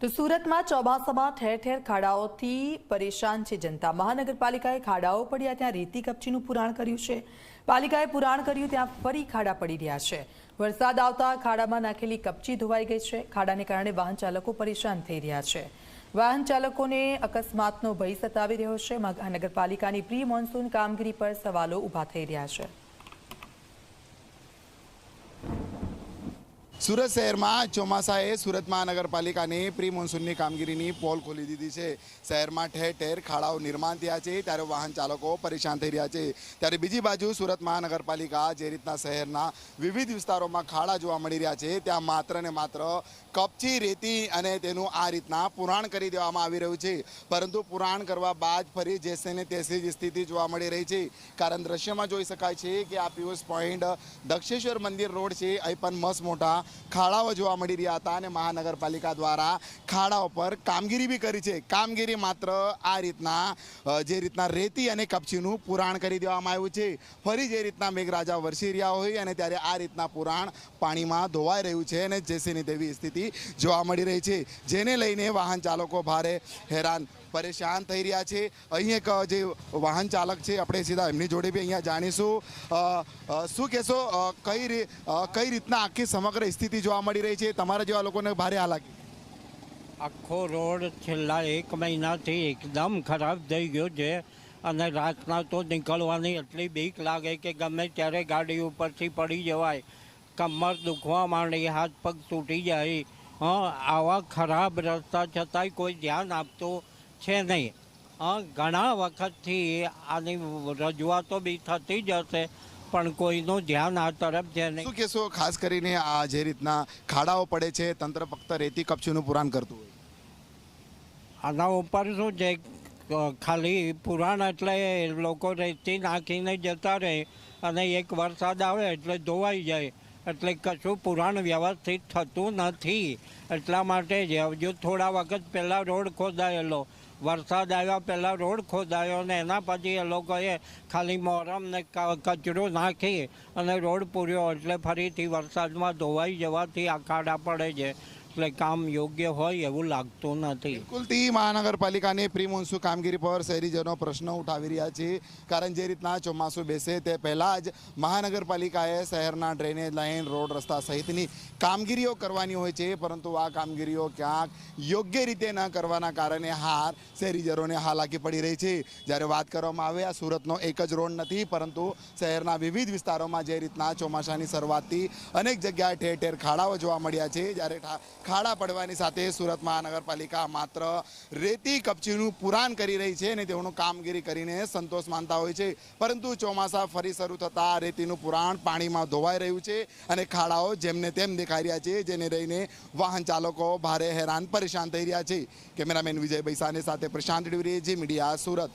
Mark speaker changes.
Speaker 1: તો સુરતમાં ચોમાસામાં ઠેર ઠેર ખાડાઓથી પરેશાન છે જનતા। મહાનગરપાલિકાએ ખાડાઓ પડ્યા ત્યાં રેતી કપચીનું પુરાણ કર્યું છે। પાલિકાએ પુરાણ કર્યું ત્યાં ફરી ખાડા પડી રહ્યા છે। વરસાદ આવતા ખાડામાં નાખેલી કપચી ધોવાઈ ગઈ છે। ખાડાને કારણે વાહન ચાલકો પરેશાન થઈ રહ્યા છે। વાહન ચાલકોને અકસ્માતનો ભય સતાવી રહ્યો છે। મહાનગરપાલિકાની પ્રી મોન્સૂન કામગીરી પર સવાલો ઊભા થઈ રહ્યા છે।
Speaker 2: सूरत शहर में ચોમાસાએ सूरत महानगरपालिका ने प्री मोन्सून कामगीरी की पोल खोली दी है। शहर में ठेर ठेर खाड़ाओ निर्माण थया छे त्यारे वाहन चालको परेशान थई रह्या छे। त्यारे बीजी बाजू सूरत महानगरपालिका जे रीतना शहरना विविध विस्तारों में खाड़ा जोवा मळी रह्या छे त्यां मात्र ने मात्र कपची रेती अने तेनुं आ रीतना पुराण करी देवामां आवी रह्युं छे। परंतु पुराण करवा बाद फरी जेसे ने तेसी ज स्थिति जोवा मळी रही छे। कारण दृश्य में जोई शकाय छे कि आ पीयूष पॉइंट दक्षेश्वर मंदिर रोड छे अहीं पण मस्त मोटा खाड़ाओ जोवा मळी रह्या हता अने महानगरपालिका द्वारा खाड़ाओ पर कामगीरी भी करी छे। कामगीरी मात्र आ रीतना जे रीतना रेती अने कपचीनुं पुराण करी देवामां आव्युं छे। फरी जे रीतना मेघराजा वरसी रह्या होय अने त्यारे आ रीतना पुराण पाणीमां धोवाई रह्युं छे अने जेसीनी तेवी स्थिति जोवा मळी रही छे। जेने लईने वाहन चालको भारे हैरान परेशान थई रह्या छे। અહીં એક જે વાહન ચાલક છે આપણે સીધા એમની જોડે બી અહીંયા જાણીશું। શું કહેશો કઈ રીતના આખી સમગ્ર સ્થિતિ જોવા મળી રહી છે તમારા જેવા લોકોને ભારે હાલાકી?
Speaker 3: આખો રોડ છેલ્લા 1 મહિનાથી એકદમ ખરાબ થઈ ગયો છે અને રાતના તો નીકળવાની એટલી બીક લાગે કે ગમે ત્યારે ગાડી ઉપરથી પડી જવાય, કમર દુખવા માંડે, હાથ પગ તૂટી જાય। આવા ખરાબ રસ્તા છતાંય કોઈ ધ્યાન આપતું છે નહીં। ઘણા વખતથી આની રજૂઆતો બી થતી જ હશે પણ કોઈનું ધ્યાન આ તરફ છે નહીં।
Speaker 2: શું કહેશો ખાસ કરીને આ જે રીતના ખાડાઓ પડે છે તંત્ર ફક્ત રેતી કપચીનું પુરાણ કરતું હોય?
Speaker 3: આના ઉપર શું છે, ખાલી પુરાણ એટલે લોકો રેતી નાખીને જતા રહે અને એક વરસાદ આવે એટલે ધોવાઈ જાય, એટલે કશું પુરાણ વ્યવસ્થિત થતું નથી। એટલા માટે જ હજુ થોડા વખત પહેલાં રોડ ખોદાયેલો, વરસાદ આવ્યા પહેલાં રોડ ખોદાયો ને એના પછી એ લોકોએ ખાલી મોરમ ને કચરો નાખી અને રોડ પૂર્યો એટલે ફરીથી વરસાદમાં ધોવાઈ જવાથી આ ખાડા પડે છે। એટલે કામ યોગ્ય હોય એવું લાગતું નથી।
Speaker 2: બિલકુલથી મહાનગરપાલિકાની પ્રી મોન્સૂન કામગીરી પર શહેરીજનો પ્રશ્ન ઉઠાવી રહ્યા છે। કારણ જે રીતના ચોમાસું બેસે તે પહેલાં જ મહાનગરપાલિકાએ શહેરના ડ્રેનેજ લાઇન, રોડ, રસ્તા સહિતની કામગીરીઓ કરવાની હોય છે, પરંતુ આ કામગીરીઓ ક્યાંક યોગ્ય રીતે ન કરવાના કારણે હાર શહેરીજનોને હાલાકી પડી રહી છે। જ્યારે વાત કરવામાં આવે આ સુરતનો એક જ રોડ નથી પરંતુ શહેરના વિવિધ વિસ્તારોમાં જે રીતના ચોમાસાની શરૂઆતથી અનેક જગ્યાએ ઠેર ઠેર ખાડાઓ જોવા મળ્યા છે। જ્યારે ખાડા પડવાની સાથે સુરત મહાનગરપાલિકા માત્ર રેતી કપચીનું પુરાણ કરી રહી છે અને તેઓનું કામગીરી કરીને સંતોષ માનતા હોય છે, પરંતુ ચોમાસા ફરી શરૂ થતાં રેતીનું પુરાણ પાણીમાં ધોવાઈ રહ્યું છે અને ખાડાઓ જેમને તેમ દેખાઈ રહ્યા છે, જેને લઈને વાહન ચાલકો ભારે હેરાન પરેશાન થઈ રહ્યા છે। કેમેરામેન વિજય બૈસાને સાથે પ્રશાંત દ્વિવેદી, મીડિયા, સુરત।